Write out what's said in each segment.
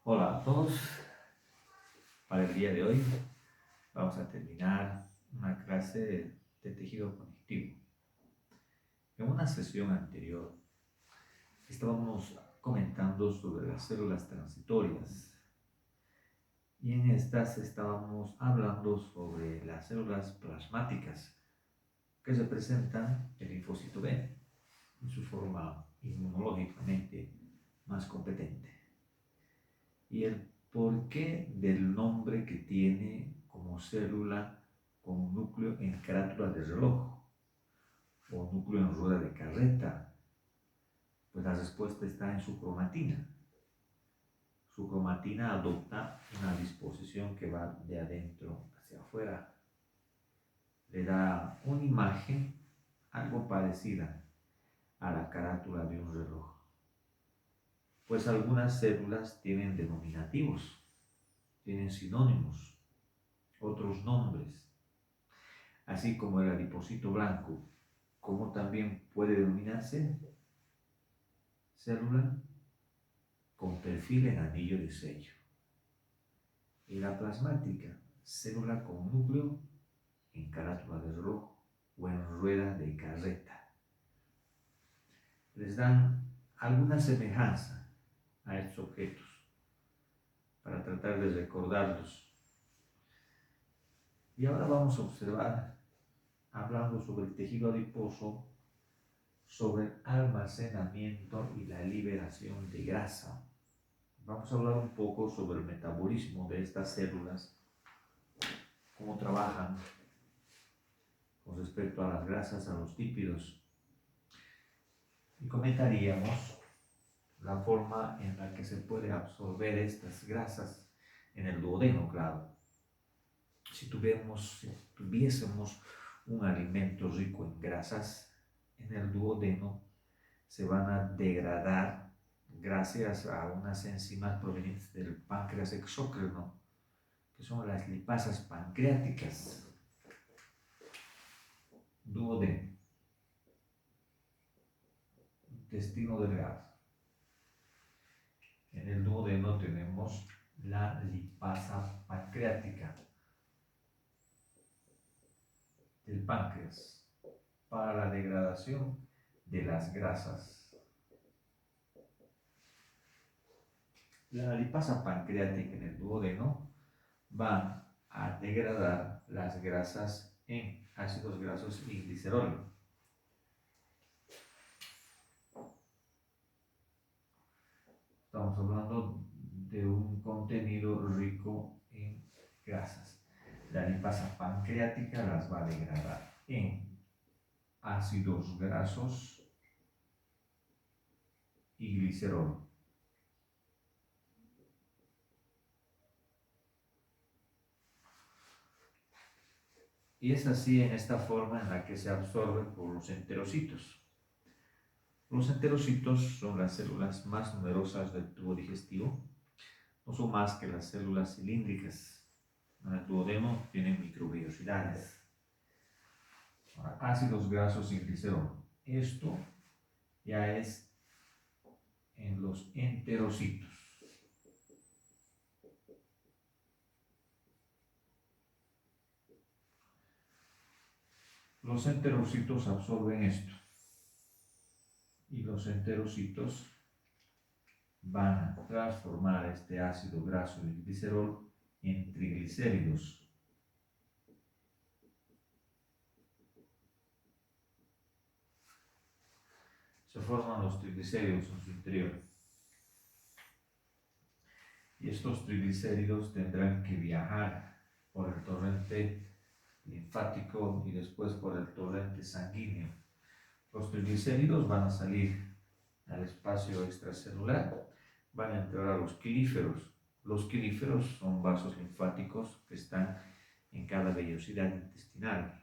Hola a todos. Para el día de hoy vamos a terminar una clase de tejido conectivo. En una sesión anterior estábamos comentando sobre las células transitorias y en estas estábamos hablando sobre las células plasmáticas que representan el linfocito B en su forma inmunológicamente más competente. Y el porqué del nombre que tiene como célula con núcleo en carátula de reloj o núcleo en rueda de carreta. Pues la respuesta está en su cromatina. Su cromatina adopta una disposición que va de adentro hacia afuera. Le da una imagen algo parecida a la carátula de un reloj. Pues algunas células tienen denominativos, tienen sinónimos, otros nombres, así como el adipocito blanco, como también puede denominarse célula con perfil en anillo de sello. Y la plasmática, célula con núcleo en carátula de reloj o en rueda de carreta. Les dan alguna semejanza a estos objetos para tratar de recordarlos. Y ahora vamos a observar, hablando sobre el tejido adiposo, sobre el almacenamiento y la liberación de grasa. Vamos a hablar un poco sobre el metabolismo de estas células, cómo trabajan con respecto a las grasas, a los lípidos. Y comentaríamos la forma en la que se puede absorber estas grasas en el duodeno, claro. Si tuviésemos un alimento rico en grasas, en el duodeno se van a degradar gracias a unas enzimas provenientes del páncreas exócrino, que son las lipasas pancreáticas. Duodeno, intestino delgado. En el duodeno tenemos la lipasa pancreática del páncreas para la degradación de las grasas. La lipasa pancreática en el duodeno va a degradar las grasas en ácidos grasos y glicerol. Estamos hablando de un contenido rico en grasas. La lipasa pancreática las va a degradar en ácidos grasos y glicerol. Y es así en esta forma en la que se absorben por los enterocitos. Los enterocitos son las células más numerosas del tubo digestivo. No son más que las células cilíndricas. En el duodeno tienen microvellosidades. Ahora, ácidos grasos y glicerol. Esto ya es en los enterocitos. Los enterocitos absorben esto. Y los enterocitos van a transformar este ácido graso y glicerol en triglicéridos. Se forman los triglicéridos en su interior. Y estos triglicéridos tendrán que viajar por el torrente linfático y después por el torrente sanguíneo. Los triglicéridos van a salir al espacio extracelular, van a entrar a los quelíferos. Los quelíferos son vasos linfáticos que están en cada vellosidad intestinal.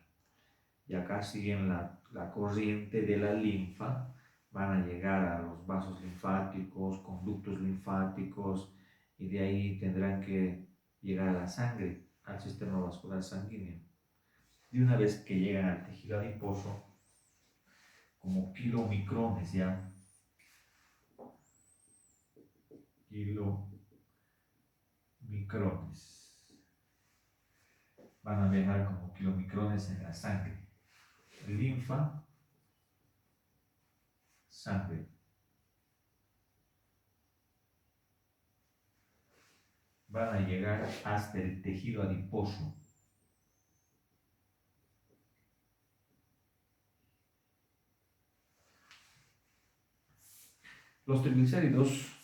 Y acá siguen la corriente de la linfa, van a llegar a los vasos linfáticos, conductos linfáticos, y de ahí tendrán que llegar a la sangre, al sistema vascular sanguíneo. Y una vez que llegan al tejido adiposo, como kilomicrones ya, kilomicrones, micrones. Van a viajar como kilomicrones en la sangre. Linfa, sangre. Van a llegar hasta el tejido adiposo. Los triglicéridos,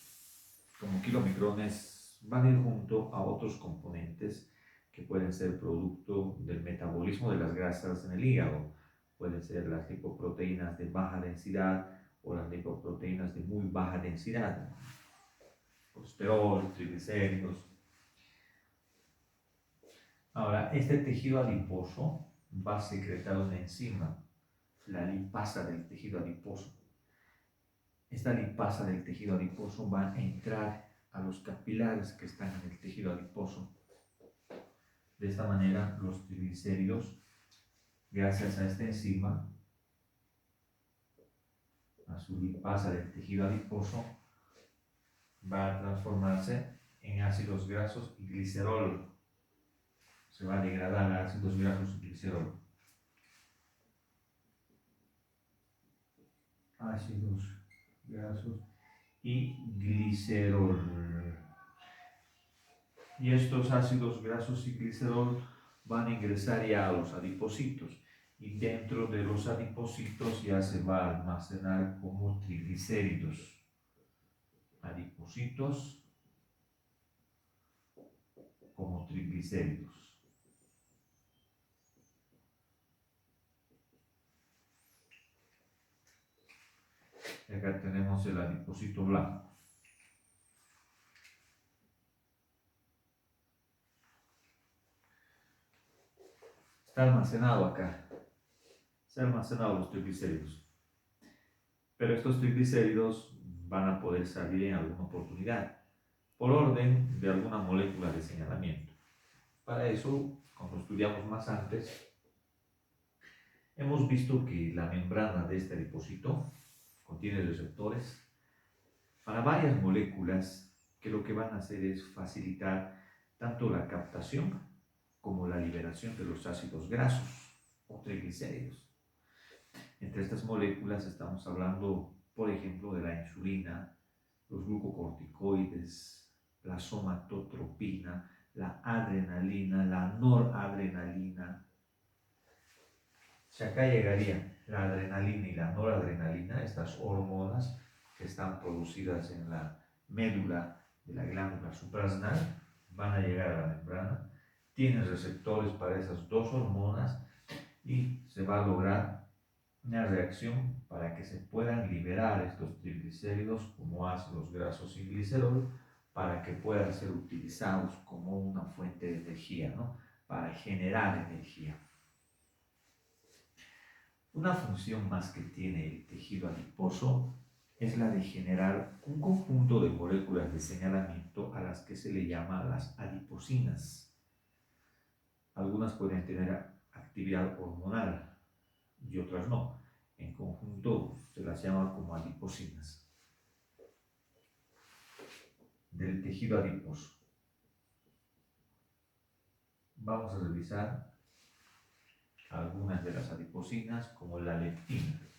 como kilomicrones, van a ir junto a otros componentes que pueden ser producto del metabolismo de las grasas en el hígado. Pueden ser las lipoproteínas de baja densidad o las lipoproteínas de muy baja densidad. Colesterol, triglicéridos. Ahora, este tejido adiposo va a secretar una enzima, la lipasa del tejido adiposo. Esta lipasa del tejido adiposo va a entrar a los capilares que están en el tejido adiposo. De esta manera, los triglicéridos, gracias a esta enzima, a su lipasa del tejido adiposo, va a transformarse en ácidos grasos y glicerol. Se va a degradar a ácidos grasos y glicerol. Ácidos grasos y glicerol. Y estos ácidos grasos y glicerol van a ingresar ya a los adipocitos. Y dentro de los adipocitos ya se va a almacenar como triglicéridos. Adipocitos como triglicéridos. Acá tenemos el adipocito blanco. Está almacenado acá. Se han almacenado los triglicéridos. Pero estos triglicéridos van a poder salir en alguna oportunidad, por orden de alguna molécula de señalamiento. Para eso, como estudiamos más antes, hemos visto que la membrana de este adipocito contiene receptores para varias moléculas que lo que van a hacer es facilitar tanto la captación como la liberación de los ácidos grasos o triglicéridos. Entre estas moléculas estamos hablando, por ejemplo, de la insulina, los glucocorticoides, la somatotropina, la adrenalina, la noradrenalina. Si acá llegaría la adrenalina y la noradrenalina, estas hormonas que están producidas en la médula de la glándula suprarrenal, van a llegar a la membrana, tienen receptores para esas dos hormonas y se va a lograr una reacción para que se puedan liberar estos triglicéridos como ácidos grasos y glicerol para que puedan ser utilizados como una fuente de energía, ¿no? Para generar energía. Una función más que tiene el tejido adiposo es la de generar un conjunto de moléculas de señalamiento a las que se le llama las adiposinas. Algunas pueden tener actividad hormonal y otras no. En conjunto se las llama como adiposinas del tejido adiposo. Vamos a revisar algunas de las adiposinas como la leptina.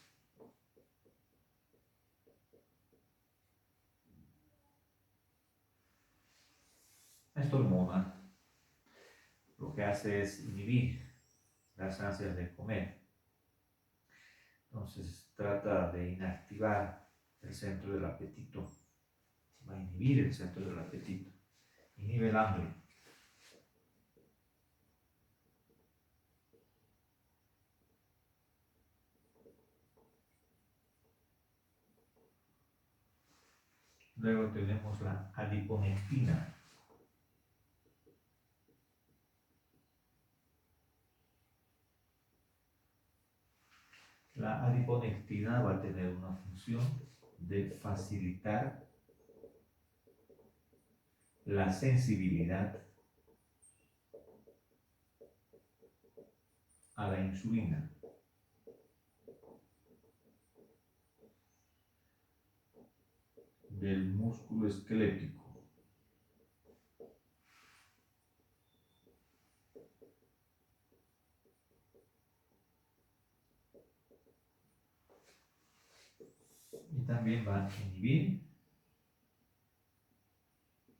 Esta hormona lo que hace es inhibir las ansias de comer. Entonces trata de inactivar el centro del apetito. Va a inhibir el centro del apetito. Inhibe el hambre. Luego tenemos la adiponectina. La adiponectina va a tener una función de facilitar la sensibilidad a la insulina. Del músculo esquelético. también va a inhibir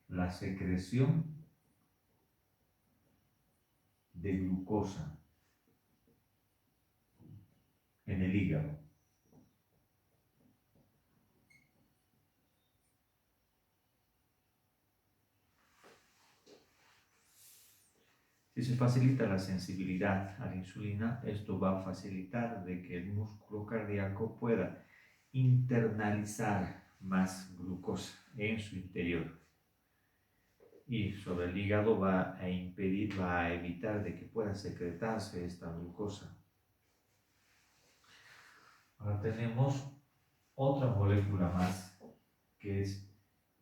la secreción de glucosa en el hígado. Si se facilita la sensibilidad a la insulina, esto va a facilitar de que el músculo cardíaco pueda internalizar más glucosa en su interior. Y sobre el hígado va a impedir, va a evitar de que pueda secretarse esta glucosa. Ahora tenemos otra molécula más, que es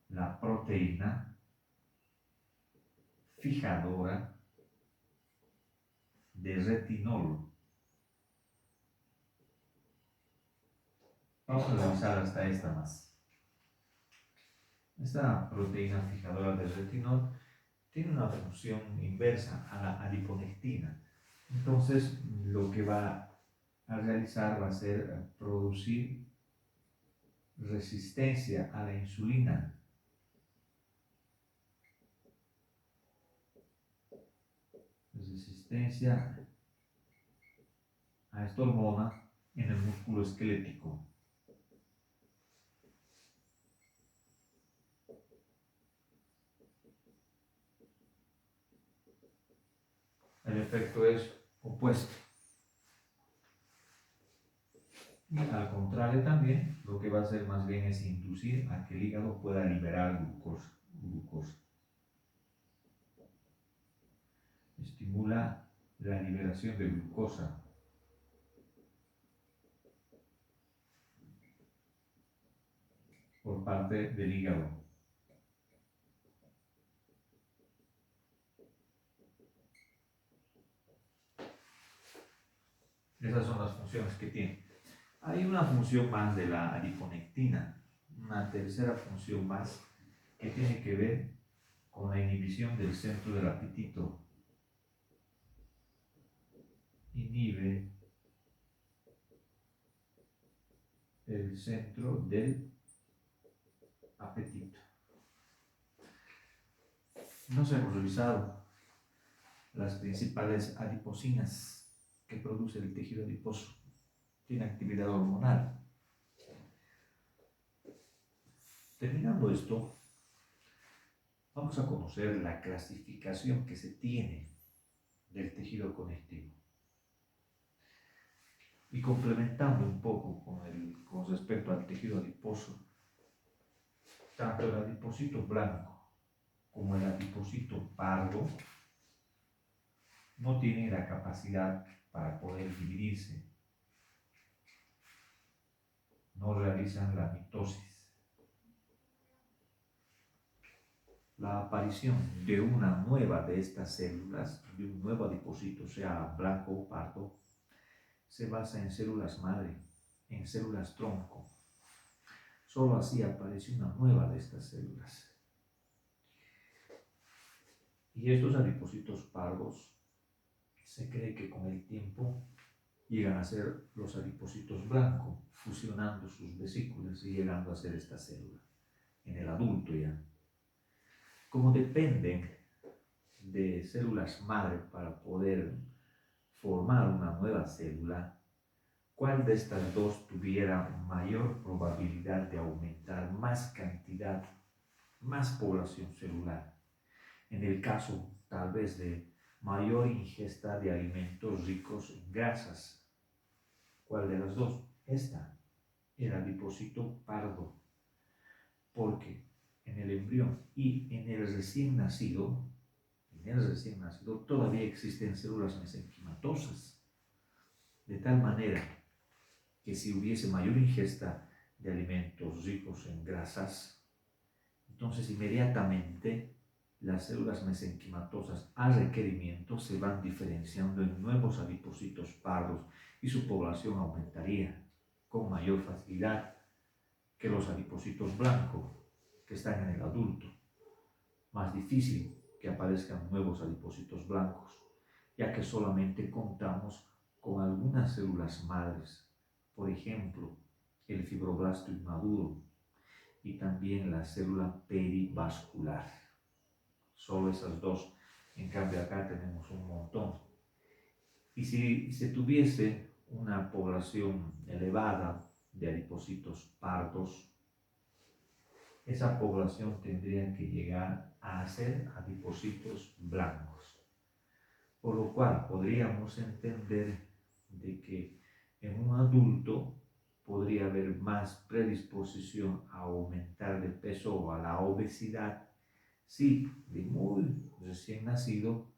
la proteína fijadora de retinol. Vamos a revisar hasta esta más. Esta proteína fijadora de retinol tiene una función inversa a la adiponectina. Entonces, lo que va a realizar va a ser producir resistencia a la insulina. Resistencia a esta hormona en el músculo esquelético. El efecto es opuesto. Y al contrario también, lo que va a hacer más bien es inducir a que el hígado pueda liberar glucosa. Estimula la liberación de glucosa. Por parte del hígado. Esas son las funciones que tiene. Hay una función más de la adiponectina, una tercera función más que tiene que ver con la inhibición del centro del apetito. Inhibe el centro del apetito. Nos hemos revisado las principales adiposinas que produce el tejido adiposo. Tiene actividad hormonal. Terminando esto, vamos a conocer la clasificación que se tiene del tejido conectivo. Y complementando un poco con respecto al tejido adiposo, tanto el adipocito blanco como el adipocito pardo no tienen la capacidad para poder dividirse, no realizan la mitosis. La aparición de una nueva de estas células, de un nuevo adipocito, sea blanco o pardo, se basa en células madre, en células tronco. Solo así aparece una nueva de estas células. Y estos adipocitos pardos se cree que con el tiempo llegan a ser los adipocitos blancos, fusionando sus vesículas y llegando a ser esta célula, en el adulto ya. Como dependen de células madre para poder formar una nueva célula, ¿cuál de estas dos tuviera mayor probabilidad de aumentar más cantidad, más población celular? En el caso, tal vez, de mayor ingesta de alimentos ricos en grasas. ¿Cuál de las dos? Esta, el adipocito pardo. Porque en el embrión y en el recién nacido todavía existen células mesenquimatosas. De tal manera que si hubiese mayor ingesta de alimentos ricos en grasas, entonces inmediatamente las células mesenquimatosas a requerimiento se van diferenciando en nuevos adipocitos pardos y su población aumentaría con mayor facilidad que los adipocitos blancos que están en el adulto. Más difícil que aparezcan nuevos adipocitos blancos, ya que solamente contamos con algunas células madres. Por ejemplo, el fibroblasto inmaduro y también la célula perivascular. Solo esas dos. En cambio acá tenemos un montón. Y si se tuviese una población elevada de adipocitos pardos, esa población tendría que llegar a ser adipocitos blancos. Por lo cual podríamos entender de que en un adulto podría haber más predisposición a aumentar de peso o a la obesidad si de muy recién nacido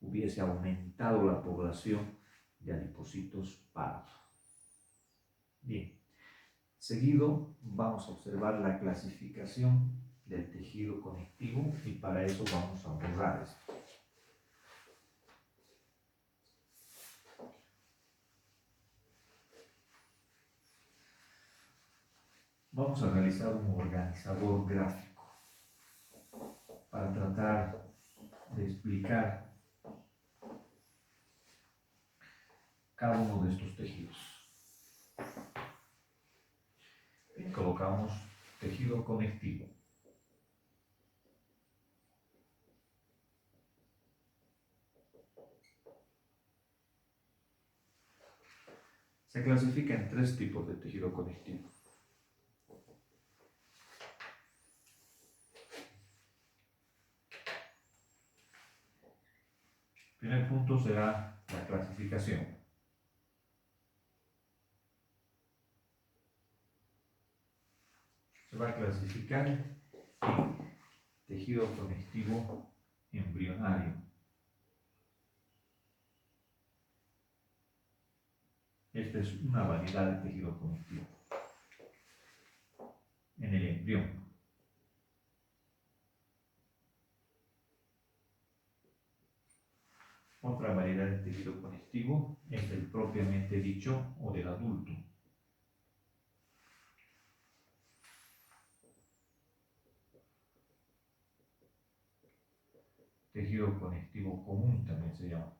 hubiese aumentado la población de adipocitos pardos. Bien, seguido vamos a observar la clasificación del tejido conectivo y para eso vamos a borrar esto. Vamos a realizar un organizador gráfico para tratar de explicar cada uno de estos tejidos. Bien, colocamos tejido conectivo. Se clasifica en tres tipos de tejido conectivo. El primer punto será la clasificación. Se va a clasificar en tejido conectivo embrionario. Esta es una variedad de tejido conectivo en el embrión. Otra variedad de tejido conectivo es el propiamente dicho o del adulto. Tejido conectivo común también se llama.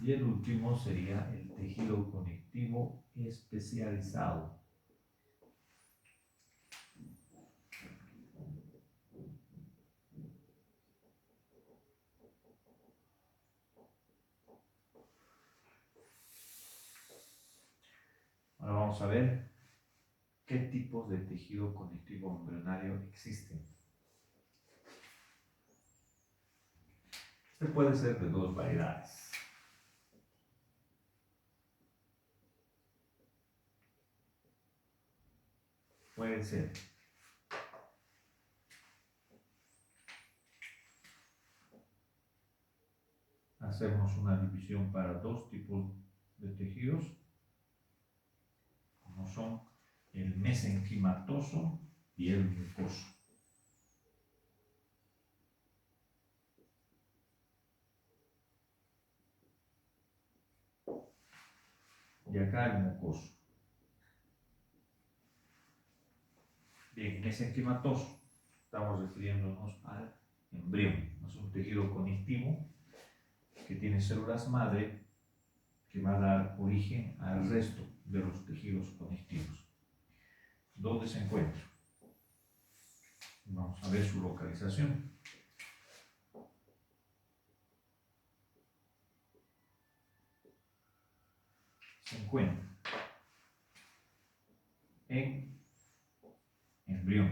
Y el último sería el tejido conectivo especializado. Ahora vamos a ver qué tipos de tejido conectivo embrionario existen. Este puede ser de dos variedades. Puede ser hacemos una división para dos tipos de tejidos, como son el mesenquimatoso y el mucoso. Y acá el mucoso. Bien, mesenquimatoso, estamos refiriéndonos al embrión. Es un tejido conectivo que tiene células madre que va a dar origen al resto de los tejidos conectivos. ¿Dónde se encuentra? Vamos a ver su localización. Se encuentra en embrión.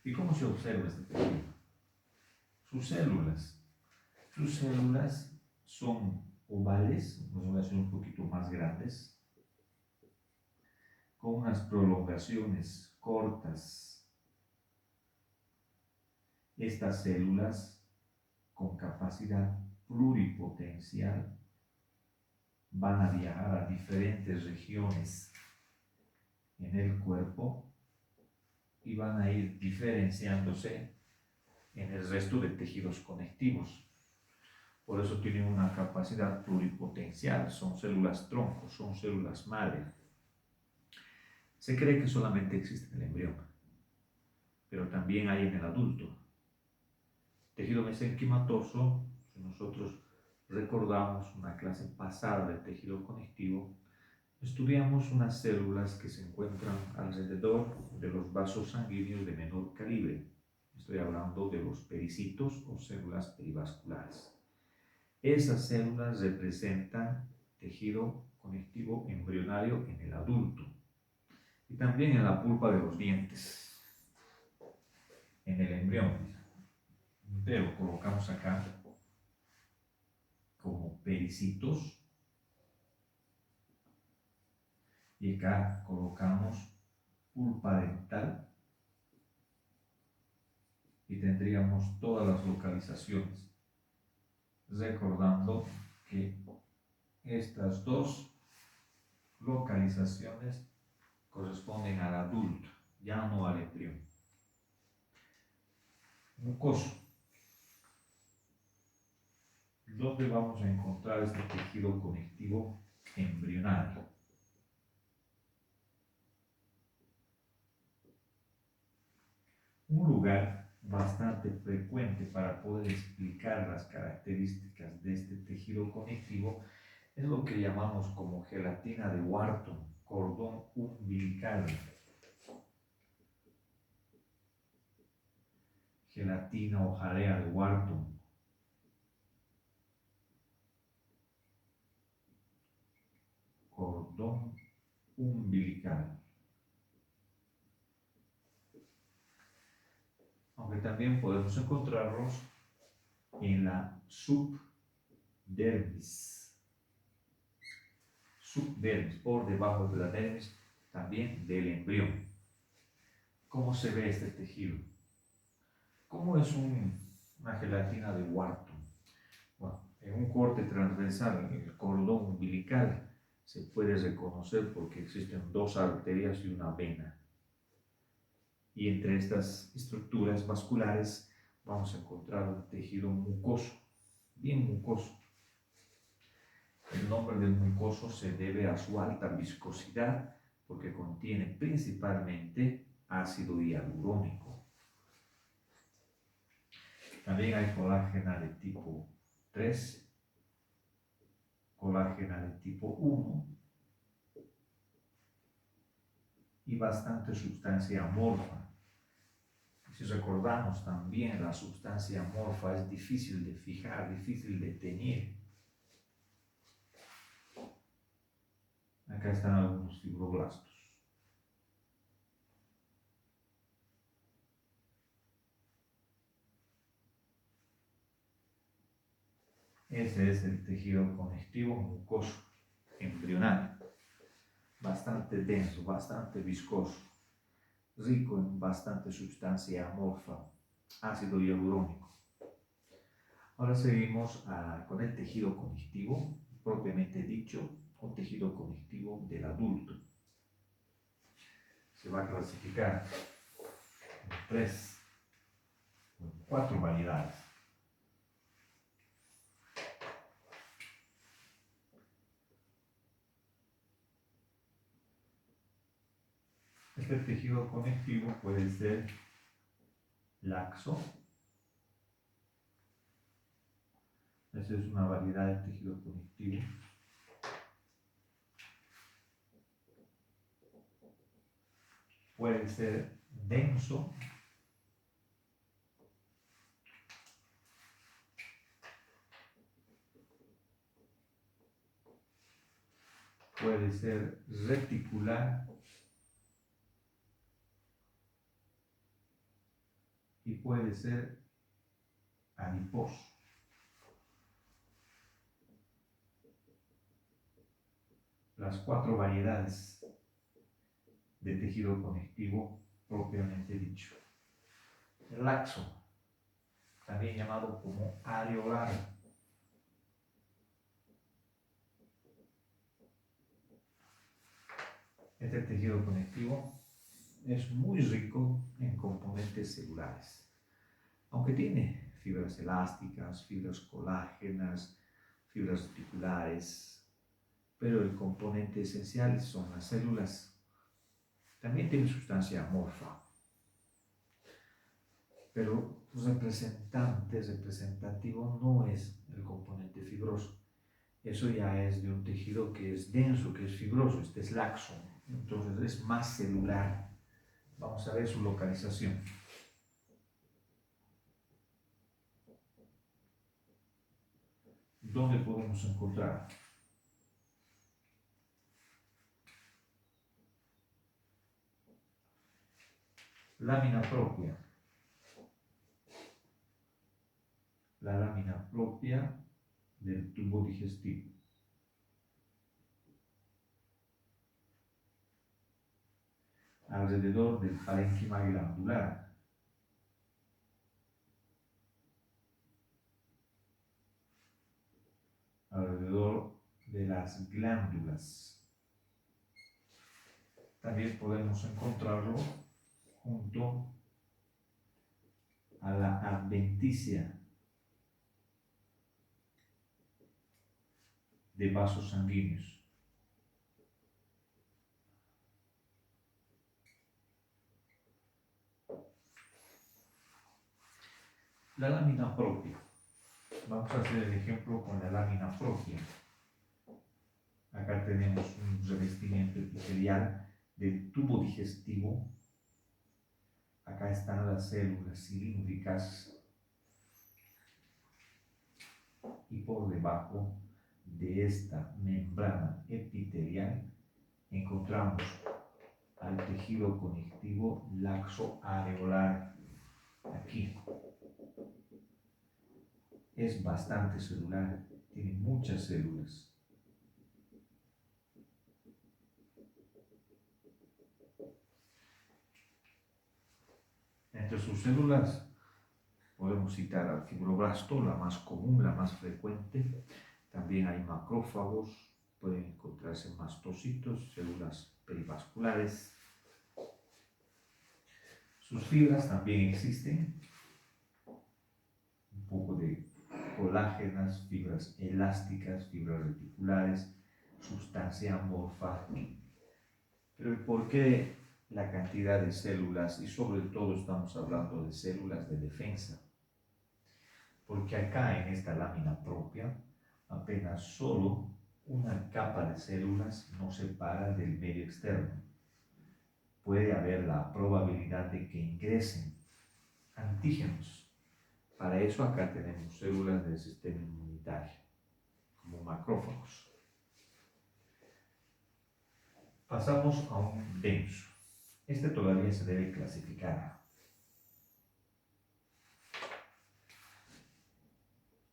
¿Y cómo se observa este tejido? Sus células son ovales, vamos a ser un poquito más grandes, con unas prolongaciones cortas. Estas células con capacidad pluripotencial van a viajar a diferentes regiones en el cuerpo y van a ir diferenciándose en el resto de tejidos conectivos. Por eso tienen una capacidad pluripotencial, son células tronco, son células madre. Se cree que solamente existe en el embrión, pero también hay en el adulto. Tejido mesenquimatoso, si nosotros recordamos una clase pasada del tejido conectivo, estudiamos unas células que se encuentran alrededor de los vasos sanguíneos de menor calibre. Estoy hablando de los pericitos o células perivasculares. Esas células representan tejido conectivo embrionario en el adulto y también en la pulpa de los dientes, en el embrión. Pero colocamos acá como pericitos y acá colocamos pulpa dental y tendríamos todas las localizaciones, recordando que estas dos localizaciones corresponden al adulto, ya no al embrión. Mucoso. ¿Dónde vamos a encontrar este tejido conectivo embrionario? Un lugar bastante frecuente para poder explicar las características de este tejido conectivo es lo que llamamos como gelatina de Wharton, cordón umbilical. Gelatina o jalea de Wharton. Cordón umbilical. Aunque también podemos encontrarlos en la subdermis. Subdermis, por debajo de la dermis, también del embrión. ¿Cómo se ve este tejido? ¿Cómo es una gelatina de Wharton? Bueno, en un corte transversal, en el cordón umbilical, se puede reconocer porque existen dos arterias y una vena. Y entre estas estructuras vasculares vamos a encontrar un tejido mucoso, bien mucoso. El nombre del mucoso se debe a su alta viscosidad porque contiene principalmente ácido hialurónico. También hay colágena de tipo 3, colágena de tipo 1 y bastante sustancia amorfa. Si recordamos también, la sustancia amorfa es difícil de fijar, difícil de teñir. Acá están algunos fibroblastos. Ese es el tejido conectivo mucoso embrional, bastante denso, bastante viscoso, rico en bastante sustancia amorfa, ácido hialurónico. Ahora seguimos con el tejido conectivo, propiamente dicho, o tejido conectivo del adulto. Se va a clasificar en 4 variedades. Este tejido conectivo puede ser laxo. Esa es una variedad de tejido conectivo. Puede ser denso. Puede ser reticular. Y puede ser adiposo. Las 4 variedades de tejido conectivo propiamente dicho. El laxo, también llamado como areolar. Este tejido conectivo es muy rico en componentes celulares, aunque tiene fibras elásticas, fibras colágenas, fibras reticulares, pero el componente esencial son las células. También tiene sustancia amorfa. pero representativo no es el componente fibroso. Eso ya es de un tejido que es denso, que es fibroso, este es laxo, entonces es más celular. Vamos a ver su localización. ¿Dónde podemos encontrar? Lámina propia. La lámina propia del tubo digestivo. Alrededor del parénquima glandular. Alrededor de las glándulas. También podemos encontrarlo junto a la adventicia de vasos sanguíneos. La lámina propia. Vamos a hacer el ejemplo con la lámina propia. Acá tenemos un revestimiento epitelial del tubo digestivo. Acá están las células cilíndricas y por debajo de esta membrana epitelial encontramos al tejido conectivo laxo areolar. Aquí es bastante celular, tiene muchas células. Entre sus células podemos citar al fibroblasto, la más común, la más frecuente. También hay macrófagos, pueden encontrarse mastocitos, células perivasculares. Sus fibras también existen, un poco de colágenas, fibras elásticas, fibras reticulares, sustancia amorfa. Pero ¿por qué la cantidad de células? Y sobre todo estamos hablando de células de defensa. Porque acá en esta lámina propia apenas solo una capa de células nos separa del medio externo. Puede haber la probabilidad de que ingresen antígenos. Para eso acá tenemos células del sistema inmunitario, como macrófagos. Pasamos a un denso. Este todavía se debe clasificar.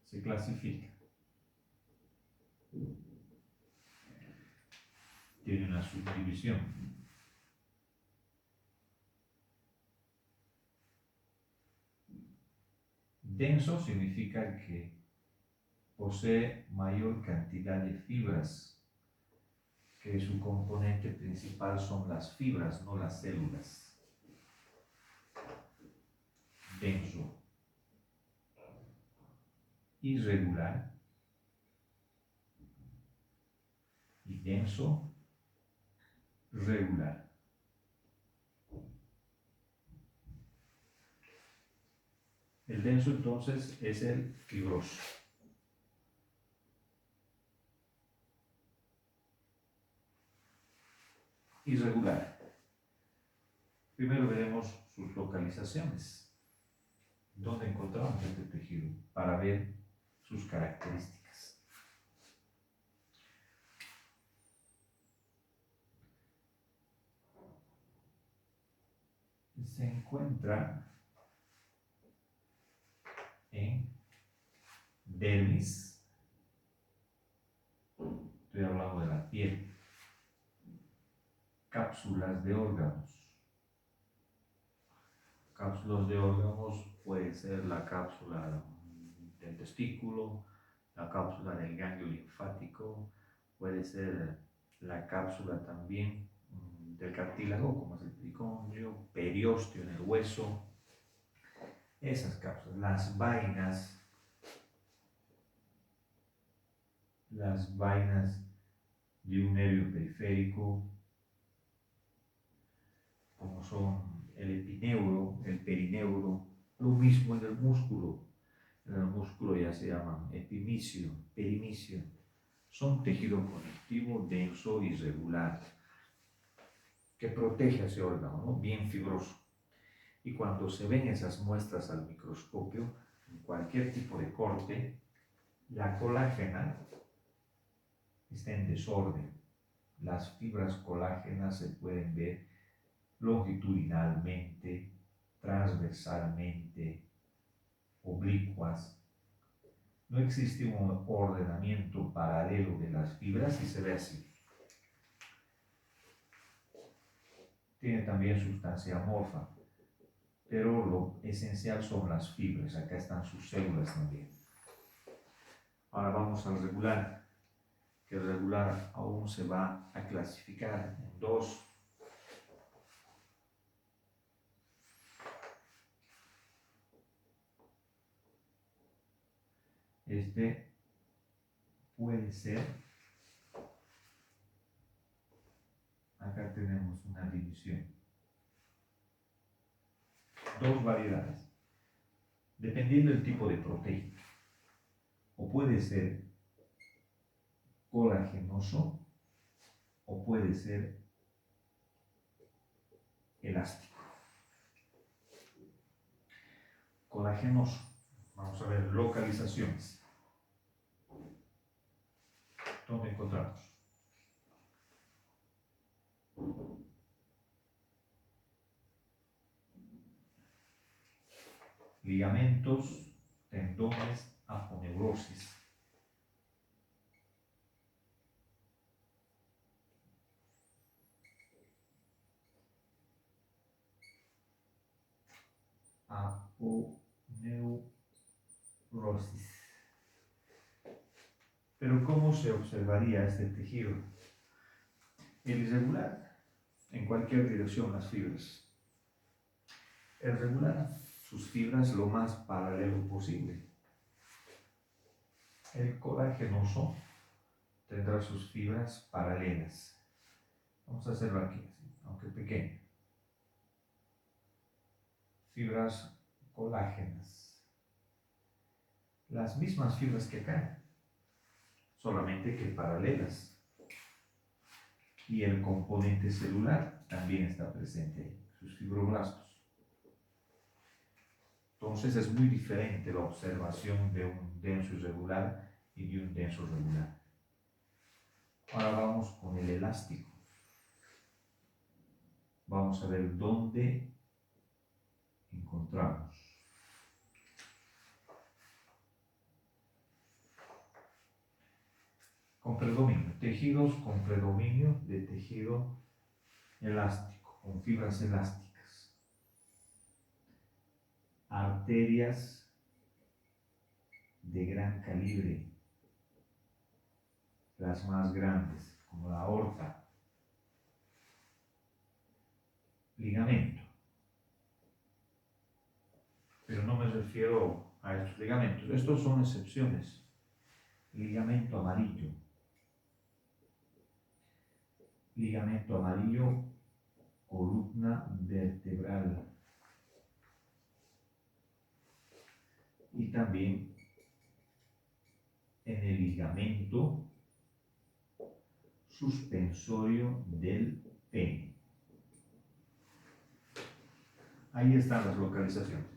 Se clasifica. Tiene una subdivisión. Denso significa que posee mayor cantidad de fibras, que su componente principal son las fibras, no las células. Denso. Irregular. Y denso. Regular. El denso entonces es el fibroso. Irregular. Primero veremos sus localizaciones. ¿Dónde encontramos este tejido? Para ver sus características. Se encuentra en dermis. Estoy hablando de la piel. Cápsulas de órganos. Cápsulas de órganos puede ser la cápsula del testículo, la cápsula del ganglio linfático, puede ser la cápsula también del cartílago, como es el pericondrio, periósteo en el hueso. Esas cápsulas, las vainas de un nervio periférico, como son el epineuro, el perineuro, Lo mismo en el músculo. En el músculo ya se llaman epimicio, perimicio. Son tejido conectivo denso y regular que protege a ese órgano, ¿no? Bien fibroso. Y cuando se ven esas muestras al microscopio, en cualquier tipo de corte, la colágena está en desorden. Las fibras colágenas se pueden ver longitudinalmente, transversalmente, oblicuas. No existe un ordenamiento paralelo de las fibras y se ve así. Tiene también sustancia amorfa, pero lo esencial son las fibras. Acá están sus células también. Ahora vamos al regular, que el regular aún se va a clasificar en dos. Este puede ser, acá tenemos una división, dos variedades, dependiendo del tipo de proteína. O puede ser colagenoso o puede ser elástico. Colagenoso. Vamos a ver localizaciones. ¿Dónde encontramos? Ligamentos, tendones, aponeurosis. Aponeurosis. Pero ¿cómo se observaría este tejido? El irregular, en cualquier dirección las fibras. El regular, sus fibras lo más paralelo posible. El colagenoso tendrá sus fibras paralelas. Vamos a hacerlo aquí, aunque pequeño. Fibras colágenas. Las mismas fibras que acá, solamente que paralelas. Y el componente celular también está presente ahí, sus fibroblastos. Entonces es muy diferente la observación de un denso irregular y de un denso regular. Ahora vamos con el elástico. Vamos a ver dónde encontramos. Con predominio, tejidos con predominio de tejido elástico, con fibras elásticas. Arterias de gran calibre, las más grandes, como la aorta. Ligamento. Pero no me refiero a estos ligamentos, estos son excepciones. Ligamento amarillo. Ligamento amarillo, columna vertebral. Y también en el ligamento suspensorio del pene. Ahí están las localizaciones.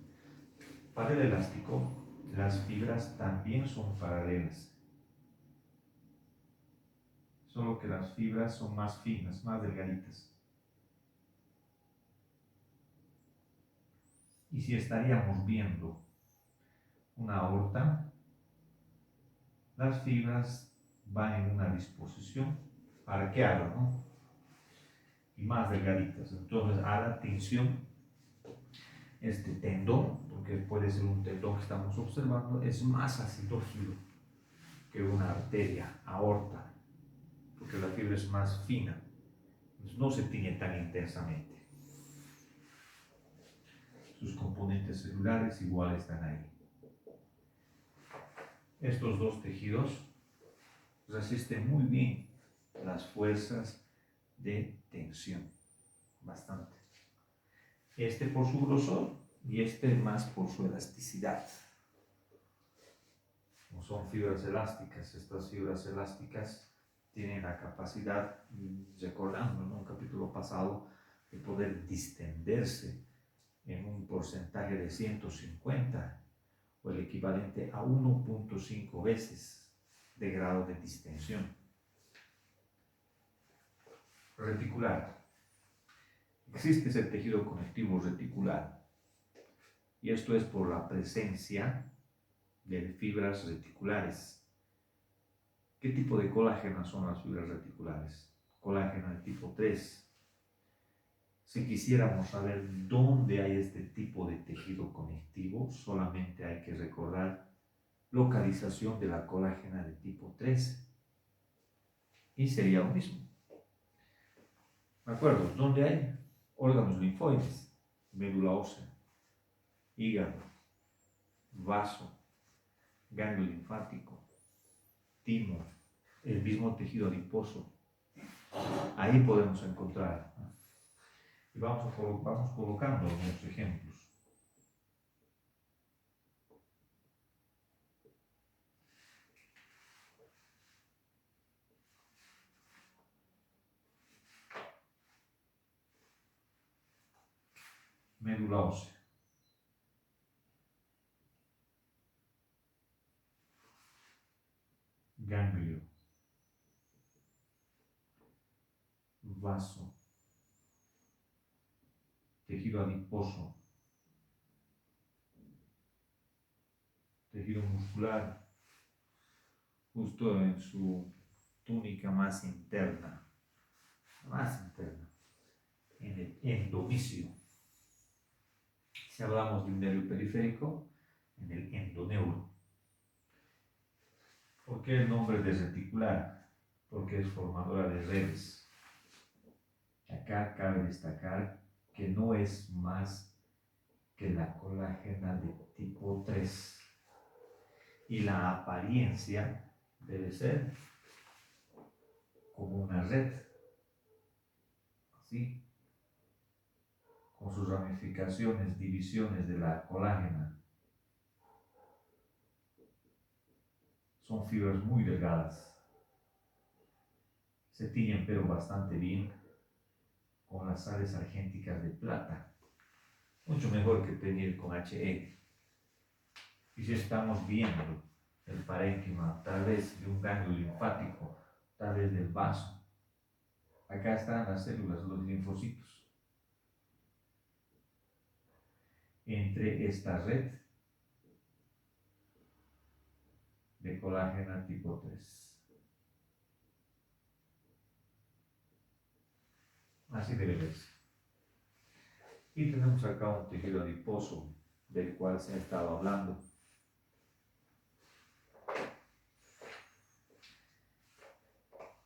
Para el elástico, las fibras también son paralelas, solo que las fibras son más finas, más delgaditas. Y si estaríamos viendo una aorta, las fibras van en una disposición arqueada, ¿no? Y más delgaditas. Entonces, a la tensión, este tendón, porque puede ser un tendón que estamos observando, es más acidófilo que una arteria, aorta, porque la fibra es más fina, no se tiñe tan intensamente. Sus componentes celulares igual están ahí. Estos dos tejidos resisten muy bien las fuerzas de tensión, bastante. Este por su grosor y este más por su elasticidad. Como son fibras elásticas, estas fibras elásticas tienen la capacidad, recordando en un capítulo pasado, de poder distenderse en un porcentaje de 150 o el equivalente a 1.5 veces de grado de distensión. Reticular. Existe ese tejido conectivo reticular y esto es por la presencia de fibras reticulares. ¿Qué tipo de colágeno son las fibras reticulares? Colágeno de tipo 3. Si quisiéramos saber dónde hay este tipo de tejido conectivo, solamente hay que recordar localización de la colágena de tipo 3 y sería lo mismo. ¿De acuerdo? ¿Dónde hay? Órganos linfoides, médula ósea, hígado, vaso, ganglio linfático, timo, el mismo tejido adiposo. Ahí podemos encontrar. Y vamos colocando algunos ejemplos. Médula ósea. Ganglio. Vaso. Tejido adiposo. Tejido muscular. Justo en su túnica más interna. En el endomisio. Si hablamos de un nervio periférico, en el endoneuro. ¿Por qué el nombre de reticular? Porque es formadora de redes. Acá cabe destacar que no es más que la colágena de tipo 3 y la apariencia debe ser como una red, así, con sus ramificaciones, divisiones de la colágena. Son fibras muy delgadas, se tiñen pero bastante bien con las sales argénticas de plata, mucho mejor que teñir con HE. Y si estamos viendo el parénquima, tal vez de un ganglio linfático, tal vez del vaso, acá están las células, los linfocitos. Entre esta red de colágeno tipo 3. Así debe verse. Y tenemos acá un tejido adiposo del cual se ha estado hablando.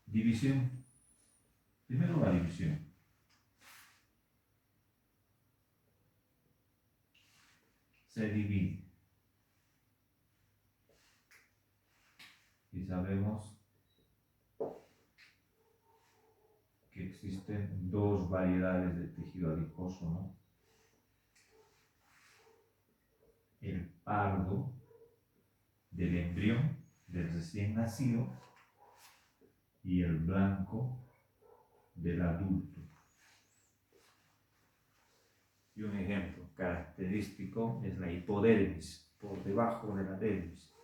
División. Primero la división. Se divide. Y sabemos que existen dos variedades de tejido adiposo, ¿no? El pardo del embrión, del recién nacido, y el blanco del adulto. Y un ejemplo característico es la hipodermis, por debajo de la dermis,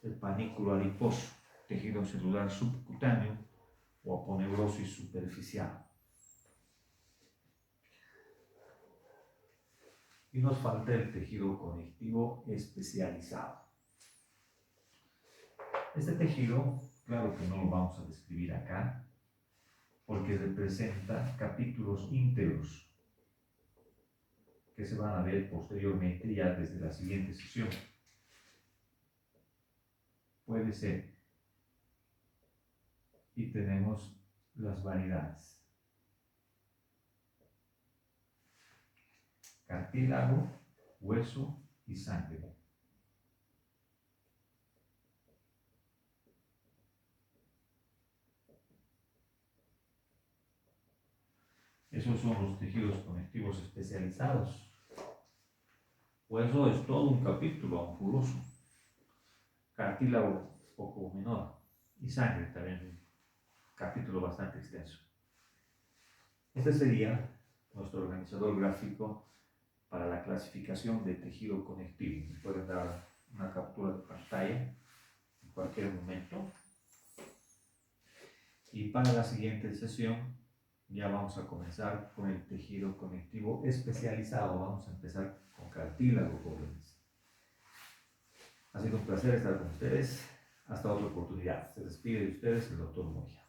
el panículo adiposo, tejido celular subcutáneo o aponeurosis superficial. Y nos falta el tejido conectivo especializado. Este tejido, claro que no lo vamos a describir acá, porque representa capítulos íntegros que se van a ver posteriormente ya desde la siguiente sesión. Puede ser. Y tenemos las variedades. Cartílago, hueso y sangre. Esos son los tejidos conectivos especializados. Hueso es todo un capítulo ampuloso. Cartílago poco menor. Y sangre también, un capítulo bastante extenso. Este sería nuestro organizador gráfico para la clasificación de tejido conectivo. Me pueden dar una captura de pantalla en cualquier momento. Y para la siguiente sesión ya vamos a comenzar con el tejido conectivo especializado. Vamos a empezar con cartílago, jóvenes. Ha sido un placer estar con ustedes. Hasta otra oportunidad. Se despide de ustedes el doctor Moya.